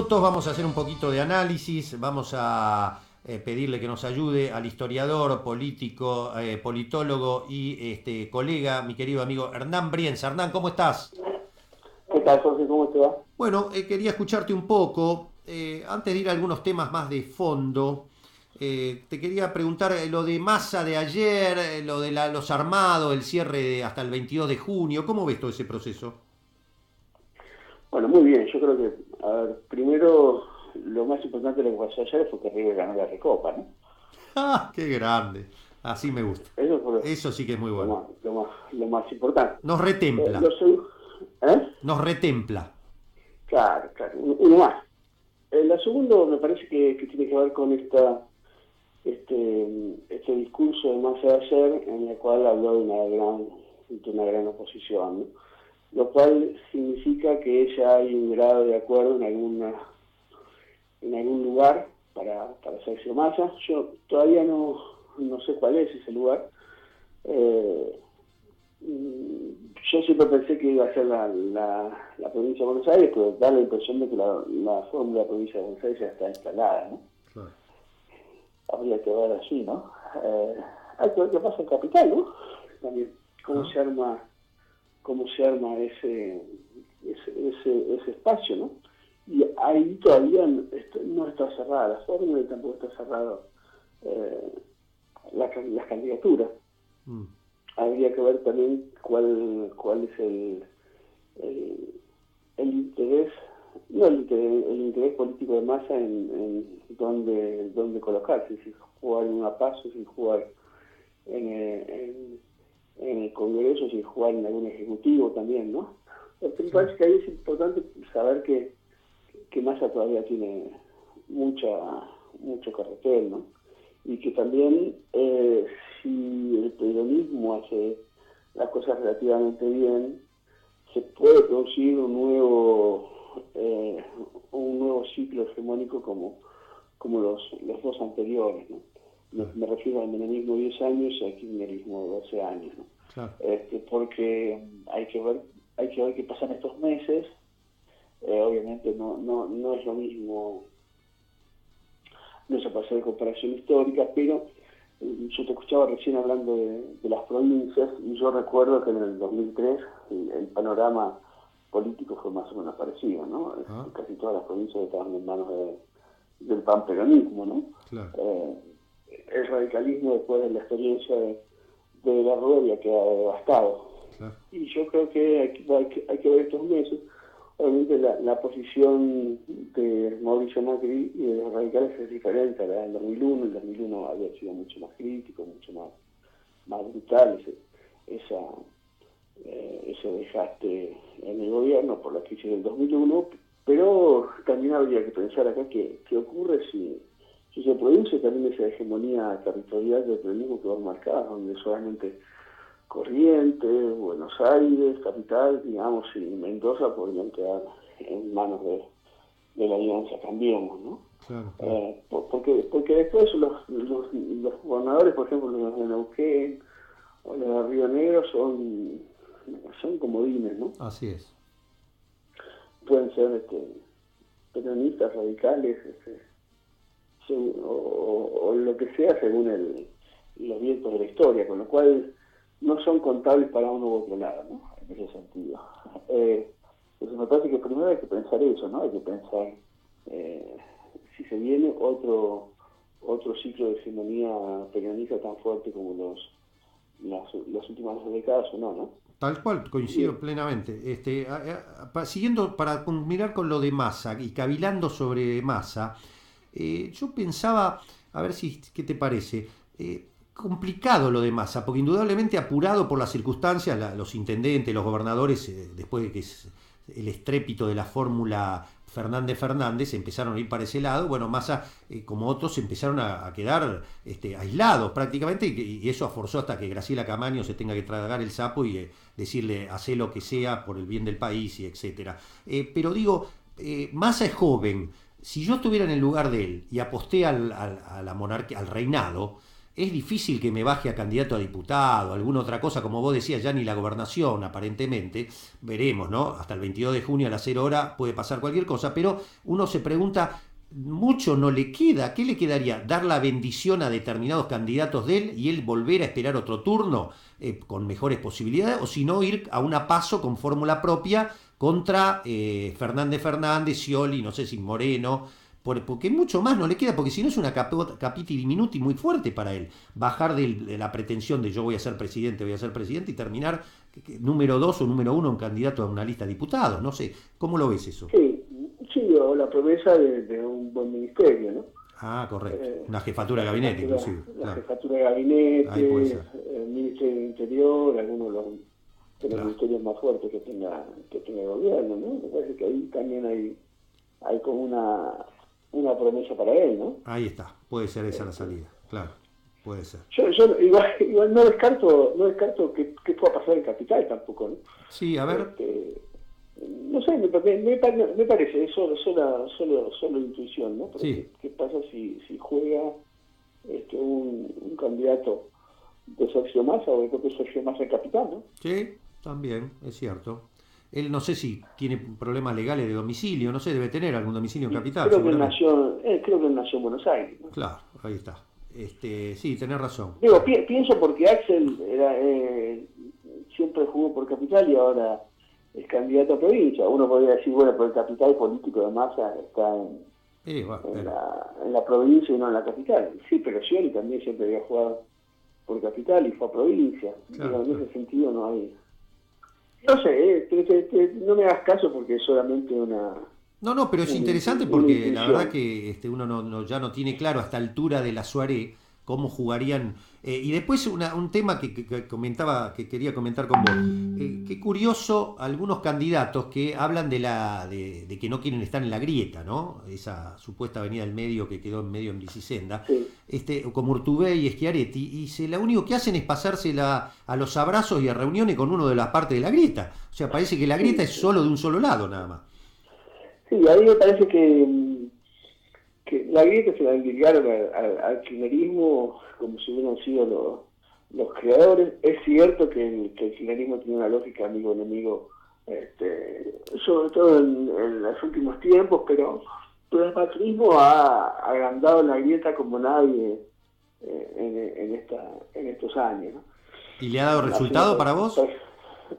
minutos vamos a hacer un poquito de análisis, vamos a pedirle que nos ayude al historiador, político, politólogo y colega, mi querido amigo Hernán Brienza. Hernán, ¿cómo estás? ¿Qué tal, Jorge? ¿Cómo te va? Bueno, quería escucharte un poco. Antes de ir a algunos temas más de fondo, te quería preguntar lo de Massa de ayer, lo de los armados, el cierre hasta el 22 de junio. ¿Cómo ves todo ese proceso? Bueno, muy bien. Yo creo que, a ver, primero, lo más importante de lo que pasó ayer fue que River ganó la Recopa, ¿no? ¡Ah, qué grande! Así me gusta. Eso fue Eso sí que es muy lo bueno. más, lo más, lo más importante. Nos retempla. Lo seg- ¿Eh? Nos retempla. Claro, claro, uno más. Lo segundo me parece que tiene que ver con este discurso de Massa de ayer, en el cual habló de una gran oposición, ¿no? Lo cual significa que ya hay un grado de acuerdo en algún lugar para Sergio Massa. Yo todavía no sé cuál es ese lugar. Yo siempre pensé que iba a ser la provincia de Buenos Aires, pero da la impresión de que la fórmula de la provincia de Buenos Aires ya está instalada, ¿no? Claro. Habría que ver allí, ¿no? Hay que ver qué pasa en Capital, ¿no? También, cómo se arma ese espacio, ¿no? Y ahí todavía no está cerrada la fórmula y tampoco está cerrado las candidaturas. Mm. Habría que ver también cuál es el interés, no el interés político de Massa en dónde colocarse, si jugar en una paso, si jugar en el Congreso, si jugar en algún ejecutivo también, ¿no? Porque me parece que ahí es importante saber que Massa todavía tiene mucho carretel, ¿no? Y que también si el peronismo hace las cosas relativamente bien, se puede producir un nuevo ciclo hegemónico como los dos anteriores, ¿no? Me refiero al menemismo de 10 años y al kirchnerismo de 12 años, ¿no? Claro. Porque hay que ver qué pasa en estos meses. Obviamente no es lo mismo, no se puede hacer comparación histórica, pero yo te escuchaba recién hablando de las provincias, y yo recuerdo que en el 2003 el panorama político fue más o menos parecido, ¿no? Ah. Casi todas las provincias estaban en manos del panperonismo, ¿no? Claro. El radicalismo, después de la experiencia de la Rúa, había quedado devastado. Claro. Y yo creo que hay que ver estos meses. Obviamente la posición de Mauricio Macri y de los radicales es diferente a la del 2001. El 2001 había sido mucho más crítico, mucho más brutal ese desgaste en el gobierno por la crisis del 2001, pero también habría que pensar acá qué ocurre si se produce también esa hegemonía territorial del peronismo que vos marcás, donde solamente Corrientes, Buenos Aires, Capital, digamos, y Mendoza podrían quedar en manos de la Alianza Cambiemos, ¿no? Claro, claro. Porque después los gobernadores, por ejemplo, los de Neuquén o los de Río Negro son comodines, ¿no? Así es. Pueden ser peronistas, radicales, o lo que sea según los vientos de la historia, con lo cual no son contables para uno u otro lado, ¿no? En ese sentido. Entonces me parece que primero hay que pensar eso, ¿no? Hay que pensar si se viene otro ciclo de hegemonía peronista tan fuerte como las últimas 2 décadas o no. Tal cual, coincido Bien. plenamente. Siguiendo para culminar con lo de Massa y cavilando sobre Massa, yo pensaba, a ver si, ¿qué te parece? Complicado lo de Massa, porque indudablemente apurado por las circunstancias, los intendentes, los gobernadores, después de que el estrépito de la fórmula Fernández empezaron a ir para ese lado. Bueno, Massa, como otros, empezaron a quedar aislados prácticamente, y eso forzó hasta que Graciela Camaño se tenga que tragar el sapo y decirle, hacé lo que sea por el bien del país, y etcétera. Pero digo, Massa es joven. Si yo estuviera en el lugar de él y aposté a la monarquía, al reinado, es difícil que me baje a candidato a diputado, alguna otra cosa, como vos decías, ya ni la gobernación aparentemente, veremos, ¿no? Hasta el 22 de junio a las 0 horas puede pasar cualquier cosa, pero uno se pregunta, mucho no le queda, ¿qué le quedaría? ¿Dar la bendición a determinados candidatos de él y él volver a esperar otro turno con mejores posibilidades? O si no, ir a una paso con fórmula propia contra Fernández, Scioli, no sé si Moreno, porque mucho más no le queda, porque si no es una capiti diminuti muy fuerte para él, bajar de la pretensión de yo voy a ser presidente y terminar número 2 o número 1 un candidato a una lista de diputados, no sé, ¿cómo lo ves eso? Sí, sí, o la promesa de un buen ministerio, ¿no? Ah, correcto, una jefatura de gabinete inclusive. La Claro. jefatura de Ahí puede gabinete, ser. el Ministerio del Interior, algunos de los Claro. ministerios más fuertes que tenga el gobierno, ¿no? Me parece que ahí también hay como una promesa para él, ¿no?Í está, puede ser esa la salida, claro, puede ser. Yo igual no descarto que pueda pasar en Capital tampoco, ¿no? Sí, a ver. No sé, me parece, es solo intuición, ¿no? Pero Sí. ¿qué pasa si juega un candidato de Sergio Massa o de propio Sergio Massa en Capital, ¿no? Sí, también, es cierto. Él no sé si tiene problemas legales de domicilio, no sé, debe tener algún domicilio en Y Capital, seguramente. creo que él nació en Buenos Aires, ¿no? Claro, ahí está. Sí, tenés razón. Digo, pienso porque Axel siempre jugó por Capital y ahora es candidato a provincia. Uno podría decir, bueno, pero el capital político de Massa está Bueno, en la provincia y no en la capital. Sí, pero Scioli también siempre había jugado por capital y fue a provincia. claro, Digo, en claro. ese sentido no hay... No sé, no me hagas caso porque es solamente No, pero es interesante una porque la verdad intuición. que uno ya no tiene claro a esta altura de la Soirée cómo jugarían. Y después un tema que comentaba, que quería comentar con vos. Qué curioso algunos candidatos que hablan de que no quieren estar en la grieta, ¿no? Esa supuesta avenida del medio que quedó en medio en Bicicenda, Sí. como Urtubey y Schiaretti, y lo único que hacen es pasársela a los abrazos y a reuniones con uno de las partes de la grieta. O sea, parece que la grieta Sí, es solo de un solo lado, nada más. sí, ahí me parece que la grieta se la endilgaron al kirchnerismo como si hubieran sido los creadores. Es cierto que el kirchnerismo tiene una lógica amigo-enemigo, sobre todo en los últimos tiempos, pero el macrismo ha agrandado la grieta como nadie en estos años, ¿no? ¿Y le ha dado Hace una resultado para vos?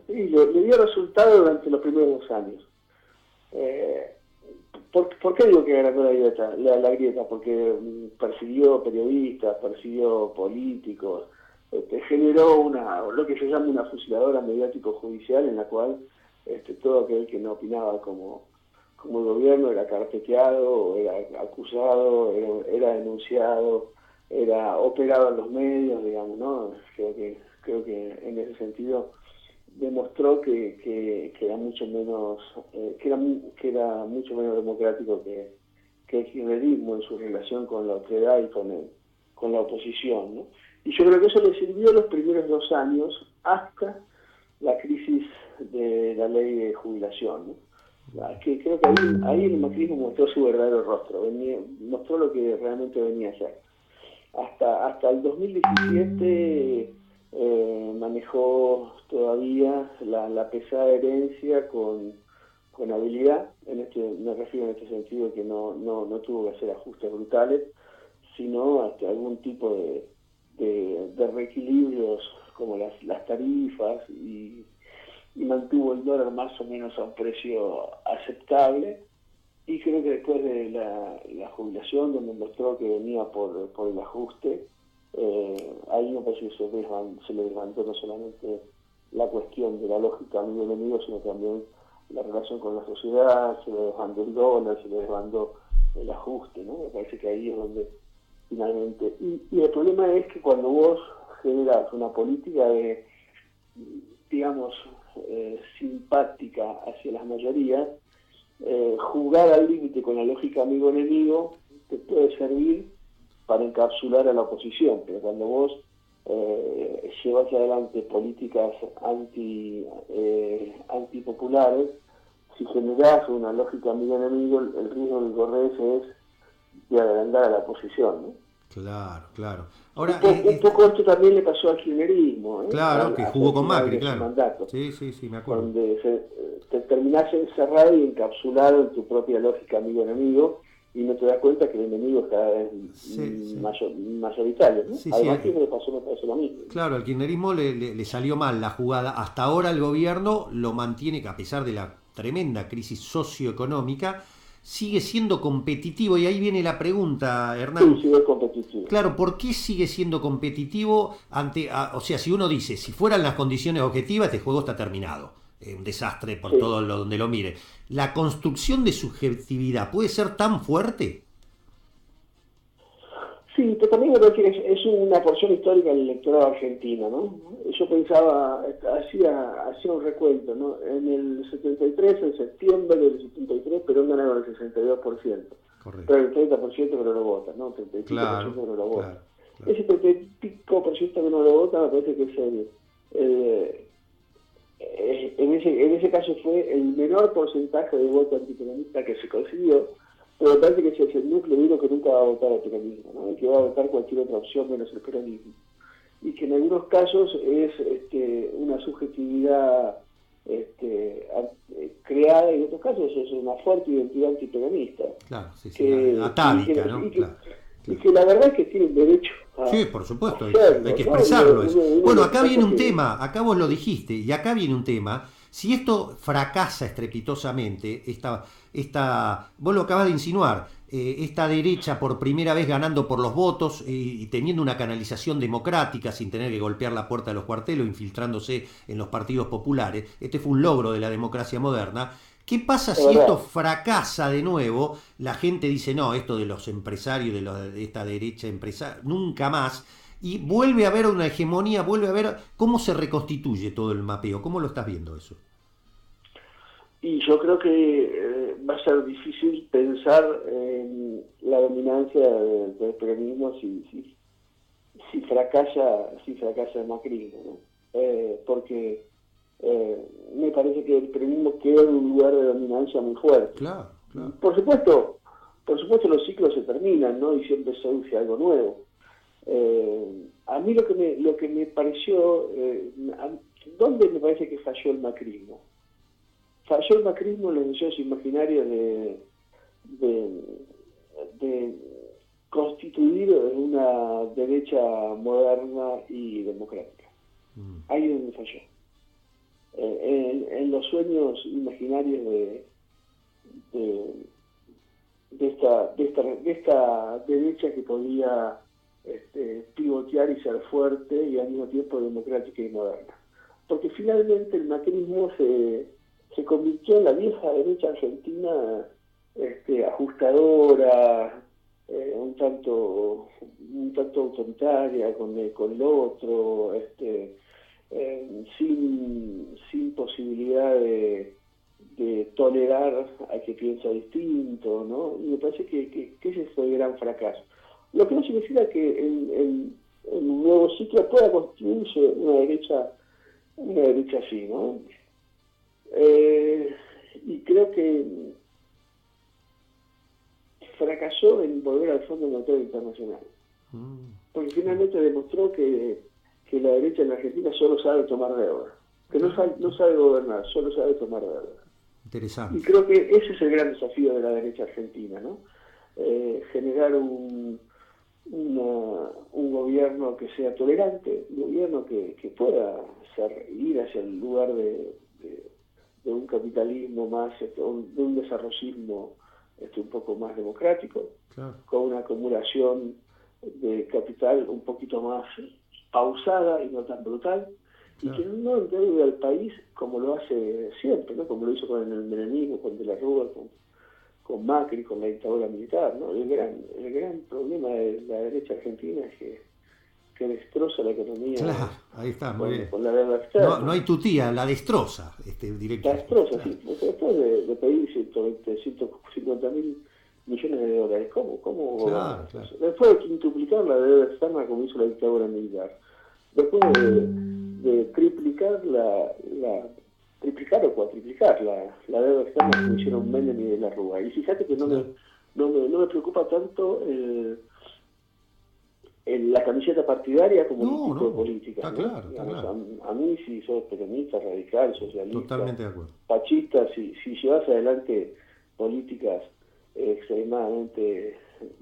sí, le dio resultado durante los primeros 2 años. Eh, ¿Por qué digo que agrandó la grieta? Porque persiguió periodistas, persiguió políticos, generó lo que se llama una fusiladora mediático-judicial en la cual todo aquel que no opinaba como el gobierno era carpeteado, era acusado, era denunciado, era operado en los medios, digamos, ¿no? Creo que en ese sentido demostró que era mucho menos que era mucho menos democrático que el kirchnerismo en su relación con la otredad y con la oposición, ¿no? Y yo creo que eso le sirvió los primeros 2 años hasta la crisis de la ley de jubilación, ¿no? Que creo que ahí el macrismo mostró su verdadero rostro, mostró lo que realmente venía a hacer. Hasta el 2017 manejó todavía la pesada herencia con habilidad, me refiero en este sentido que no tuvo que hacer ajustes brutales, sino hasta algún tipo de reequilibrios como las tarifas y mantuvo el dólar más o menos a un precio aceptable. Y creo que después de la jubilación, donde mostró que venía por el ajuste, ahí me parece que se le levantó no solamente la cuestión de la lógica amigo-enemigo, sino también la relación con la sociedad, se le desbandó el dólar, se le desbandó el ajuste, ¿no? Me parece que ahí es donde finalmente... Y el problema es que cuando vos generas una política digamos, simpática hacia las mayorías, jugar al límite con la lógica amigo-enemigo te puede servir para encapsular a la oposición, pero cuando vos llevas adelante políticas antipopulares, si generás una lógica amigo-enemigo, el riesgo que corres es de agrandar a la oposición, ¿no? Claro, claro. Ahora, Un poco esto también le pasó al kirchnerismo, claro, que hacia el jugó con final Macri, de su claro. mandato, Sí, sí, sí, me acuerdo. donde te terminás encerrado y encapsulado en tu propia lógica amigo-enemigo y no te das cuenta que el enemigo es cada vez Sí, sí. mayoritario, ¿no? Sí, sí, Además que me pasó, me parece lo mismo. claro, al kirchnerismo le salió mal la jugada. Hasta ahora el gobierno lo mantiene, que a pesar de la tremenda crisis socioeconómica, sigue siendo competitivo. Y ahí viene la pregunta, Sí, Hernán. sí, es competitivo. Claro, ¿por qué sigue siendo competitivo o sea, si uno dice, si fueran las condiciones objetivas, este juego está terminado. Un desastre por Sí. todo donde lo mire. ¿La construcción de subjetividad puede ser tan fuerte? Sí, pero también me parece que es una porción histórica del electorado argentino, ¿no? Yo pensaba, hacía un recuento, ¿no? En el 73, en septiembre del 73, Perón ganaba el 62%, Correcto. pero el 30% que no lo vota, ¿no? 30 y pico por Claro, ciento que no lo vota. claro, claro. Ese 30 y pico por ciento que no lo vota me parece que es el, en ese caso fue el menor porcentaje de voto antiperonista que se consiguió, pero me parece que ese es el núcleo duro que nunca va a votar el peronismo, ¿no? Y que va a votar cualquier otra opción menos el peronismo. Y que en algunos casos es una subjetividad creada, y en otros casos es una fuerte identidad antiperonista. Claro, sí, sí, Que, y, que, atávica, ¿no? y, que, Claro, y claro. que la verdad es que tienen derecho Sí, por a supuesto, hay hacerlo, que ¿no? expresarlo eso. Bueno, Lo que acá pasa viene es un que... tema, acá vos lo dijiste, y acá viene un tema. Si esto fracasa estrepitosamente, vos lo acabas de insinuar, esta derecha por primera vez ganando por los votos y teniendo una canalización democrática sin tener que golpear la puerta de los cuarteles, infiltrándose en los partidos populares, este fue un logro de la democracia moderna. ¿Qué pasa Es si esto verdad. fracasa de nuevo? La gente dice, no, esto de los empresarios, de esta derecha empresaria, nunca más. Y vuelve a haber una hegemonía, vuelve a ver cómo se reconstituye todo el mapeo. ¿Cómo lo estás viendo eso? Y yo creo que va a ser difícil pensar en la dominancia del peronismo si fracasa el macrismo, ¿no? Porque me parece que el peronismo queda en un lugar de dominancia muy fuerte. Claro, claro. Por supuesto, los ciclos se terminan, ¿no? Y siempre se surge algo nuevo. A mí lo que me pareció, ¿dónde me parece que falló el macrismo? Falló el macrismo en los deseos imaginarios de constituir una derecha moderna y democrática. Ahí es donde falló. En los sueños imaginarios de esta derecha que podía pivotear y ser fuerte y al mismo tiempo democrática y moderna. Porque finalmente el macrismo se convirtió en la vieja derecha argentina ajustadora, un tanto autoritaria con lo otro, sin posibilidad de tolerar a que piensa distinto, ¿no? Y me parece que ese fue el gran fracaso. Lo que no significa que en un nuevo ciclo pueda construirse una derecha así, ¿no? Y creo que fracasó en volver al Fondo Monetario Internacional, porque finalmente demostró que la derecha en la Argentina solo sabe tomar deuda, que no sabe gobernar, solo sabe tomar deuda. Y Interesante. creo que ese es el gran desafío de la derecha argentina, ¿no? Generar un gobierno que sea tolerante, un gobierno que pueda ir hacia el lugar de un capitalismo más, de un desarrollismo un poco más democrático, Claro. con una acumulación de capital un poquito más pausada y no tan brutal, y Claro. que no endeude al país como lo hace siempre, ¿no? Como lo hizo con el menemismo, con De la Rúa, con Macri, con la dictadura militar, ¿no? El gran problema de la derecha argentina es que destroza la economía Claro, ahí está, muy bien. con la deuda No, externa. no hay tutía, la destroza La directamente. destroza, Claro. sí. Después de pedir 150.000 millones de dólares, ¿cómo Claro, gobernamos claro. eso? Después de quintuplicar la deuda externa como hizo la dictadura militar. Después de triplicar o cuatriplicar la deuda externa como hicieron Menem y De la Rúa. Y fíjate que no Claro. me preocupa tanto la camiseta partidaria como un tipo No, de política, está ¿no? claro, está Digamos, claro. a mí, si sos peronista, radical, socialista, Totalmente de acuerdo. pachista, si llevas adelante políticas extremadamente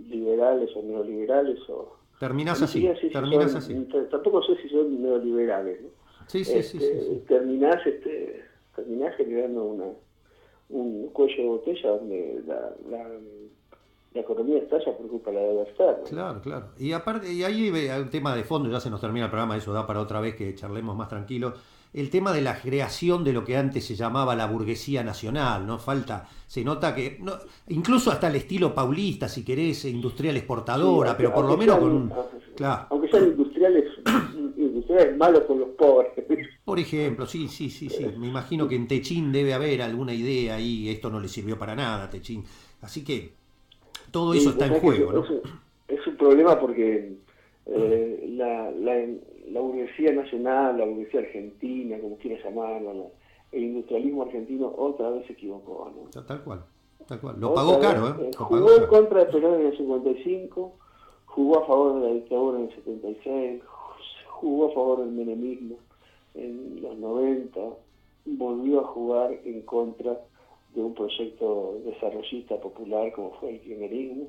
liberales o neoliberales, o Terminás ni así, siquiera sé si terminás así. son, tampoco sé si son neoliberales, ¿no? Sí, sí, sí, sí, sí. Terminás generando un cuello de botella donde la economía estalla por culpa de la deuda externa, ¿no? Claro, claro. Y aparte, y ahí hay un tema de fondo, ya se nos termina el programa, eso da para otra vez que charlemos más tranquilo. El tema de la creación de lo que antes se llamaba la burguesía nacional, ¿no? Se nota que, no, incluso hasta el estilo paulista, si querés, industrial Sí, exportadora, pero por lo menos con un, claro, aunque sean industriales malos con los pobres. por ejemplo, sí, sí, sí, sí, me imagino que en Techín debe haber alguna idea ahí, esto no le sirvió para nada, Techín. Así que todo eso Y está vos en sabés que juego, ¿no? es un problema porque la burguesía nacional, la burguesía argentina, como quieras llamarla, el industrialismo argentino otra vez se equivocó, ¿no? Tal cual, tal cual. Lo Otra pagó vez caro, ¿eh? Lo jugó pagó en caro. contra de Perón en el 55, jugó a favor de la dictadura en el 76, jugó a favor del menemismo en los 90, volvió a jugar en contra de un proyecto desarrollista popular como fue el kirchnerismo,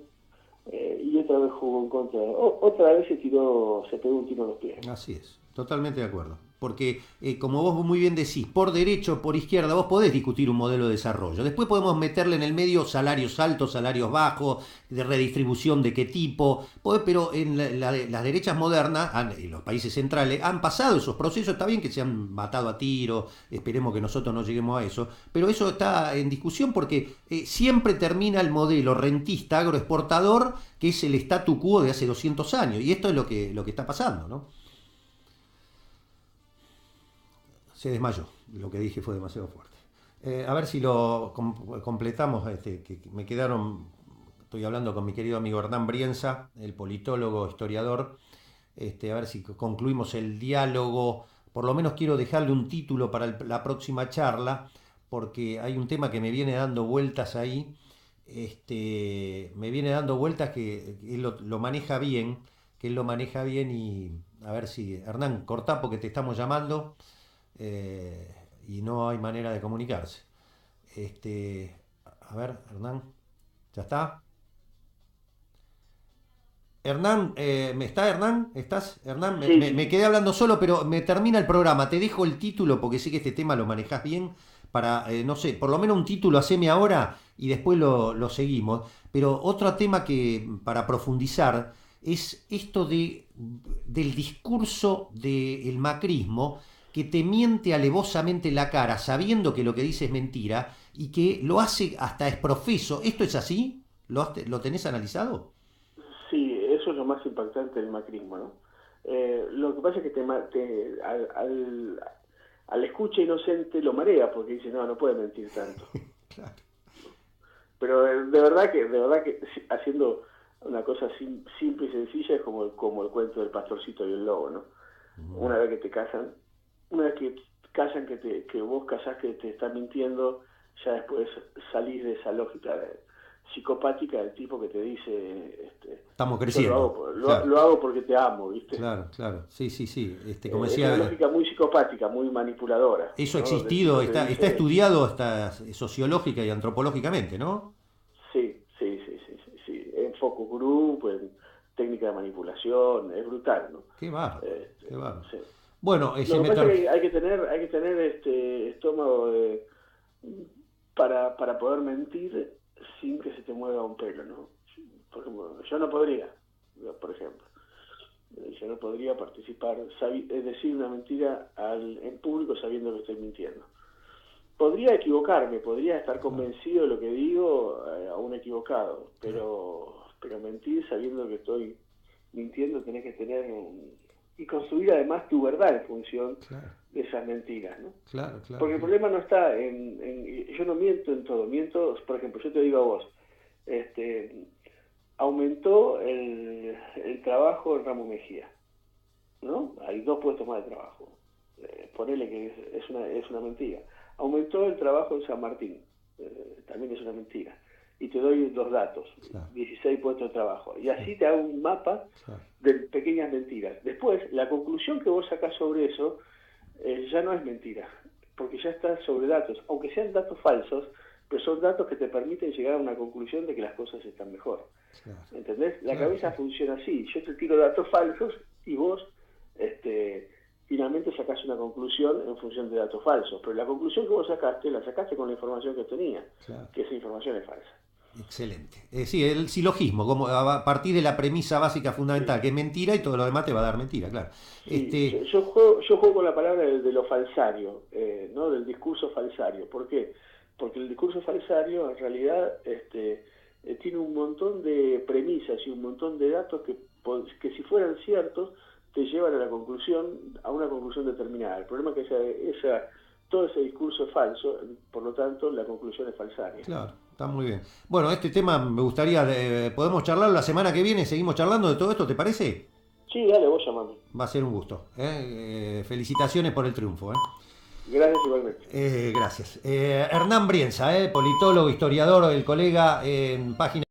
y otra vez jugó en contra, otra vez se pegó un tiro en los pies. Así es, totalmente de acuerdo. Porque, como vos muy bien decís, por derecho o por izquierda, vos podés discutir un modelo de desarrollo. Después podemos meterle en el medio salarios altos, salarios bajos, de redistribución de qué tipo. Pero en las derechas modernas, en los países centrales, han pasado esos procesos. Está bien que se han matado a tiro, esperemos que nosotros no lleguemos a eso. Pero eso está en discusión porque siempre termina el modelo rentista agroexportador, que es el statu quo de hace 200 años. Y esto es lo que está pasando, ¿no? Se desmayó. Lo que dije fue demasiado fuerte. A ver si lo completamos. Que me quedaron. Estoy hablando con mi querido amigo Hernán Brienza, el politólogo, historiador. A ver si concluimos el diálogo. Por lo menos quiero dejarle un título para la próxima charla, porque hay un tema que me viene dando vueltas ahí. Me viene dando vueltas que él lo maneja bien, y a ver si, Hernán, cortá porque te estamos llamando, y no hay manera de comunicarse. Este, a ver, Hernán, ¿ya está? Hernán, ¿me está Hernán? ¿Estás, Hernán? Sí, Me sí, quedé hablando solo, pero me termina el programa. Te dejo el título porque sé que este tema lo manejás bien. Para, no sé, por lo menos un título haceme ahora y después lo seguimos. Pero otro tema que para profundizar es esto del discurso del macrismo que te miente alevosamente la cara sabiendo que lo que dice es mentira y que lo hace hasta exprofeso. ¿Esto es así? ¿Lo tenés analizado? sí, eso es lo más impactante del macrismo, ¿no? Lo que pasa es que al escucha inocente lo marea porque dice, no puede mentir tanto. Claro. Pero de verdad que haciendo una cosa simple y sencilla es como el cuento del pastorcito y el lobo, ¿no? Una vez que te casan, una vez que callan que vos callás que te están mintiendo, ya después salís de esa lógica psicopática del tipo que te dice, Estamos yo lo creciendo. Claro, lo hago porque te amo, ¿viste? claro, claro. Sí, sí, sí. Como Es una decía, lógica muy psicopática, muy manipuladora, eso ha ¿no? Donde el existido, tipo te está dice, estudiado hasta sociológica y antropológicamente, ¿no? sí, en focus group, en técnica de manipulación, es brutal, ¿no? Qué bárbaro, Este, qué bárbaro. sí. Bueno, Lo que pasa es que hay que tener estómago para poder mentir sin que se te mueva un pelo, ¿no? Por ejemplo, yo no podría, por ejemplo, yo no podría participar, es decir una mentira en público sabiendo que estoy mintiendo. Podría equivocarme, podría estar claro, convencido de lo que digo, aún equivocado, claro, pero mentir sabiendo que estoy mintiendo tenés que tener y construir además tu verdad en función claro, de esas mentiras, ¿no? claro, claro, Porque el claro. problema no está yo no miento en todo, miento, por ejemplo, yo te digo a vos, aumentó el trabajo en Ramos Mejía, ¿no? Hay 2 puestos más de trabajo. Ponele que es una mentira. Aumentó el trabajo en San Martín, también es una mentira. y te doy los datos, Claro. 16 puestos de trabajo. Y así te hago un mapa Claro. de pequeñas mentiras. Después, la conclusión que vos sacás sobre eso ya no es mentira, porque ya está sobre datos, aunque sean datos falsos, pero son datos que te permiten llegar a una conclusión de que las cosas están mejor. Claro. ¿Entendés? La Claro, cabeza sí. funciona así. Yo te tiro datos falsos y vos finalmente sacás una conclusión en función de datos falsos. Pero la conclusión que vos sacaste, la sacaste con la información que tenía, Claro. que esa información es falsa. Excelente. Sí, el silogismo, como a partir de la premisa básica fundamental, Sí, que es mentira y todo lo demás te va a dar mentira, claro. sí. Yo juego con la palabra de lo falsario, ¿no? Del discurso falsario. ¿Por qué? Porque el discurso falsario en realidad tiene un montón de premisas y un montón de datos que si fueran ciertos te llevan a una conclusión determinada. El problema es que todo ese discurso es falso, por lo tanto la conclusión es falsaria. Claro, está muy bien. Bueno, este tema me gustaría, podemos charlarlo la semana que viene, seguimos charlando de todo esto, ¿te parece? Sí, dale, vos llamame. Va a ser un gusto. Felicitaciones por el triunfo. Gracias igualmente. Gracias. Hernán Brienza, politólogo, historiador, el colega en página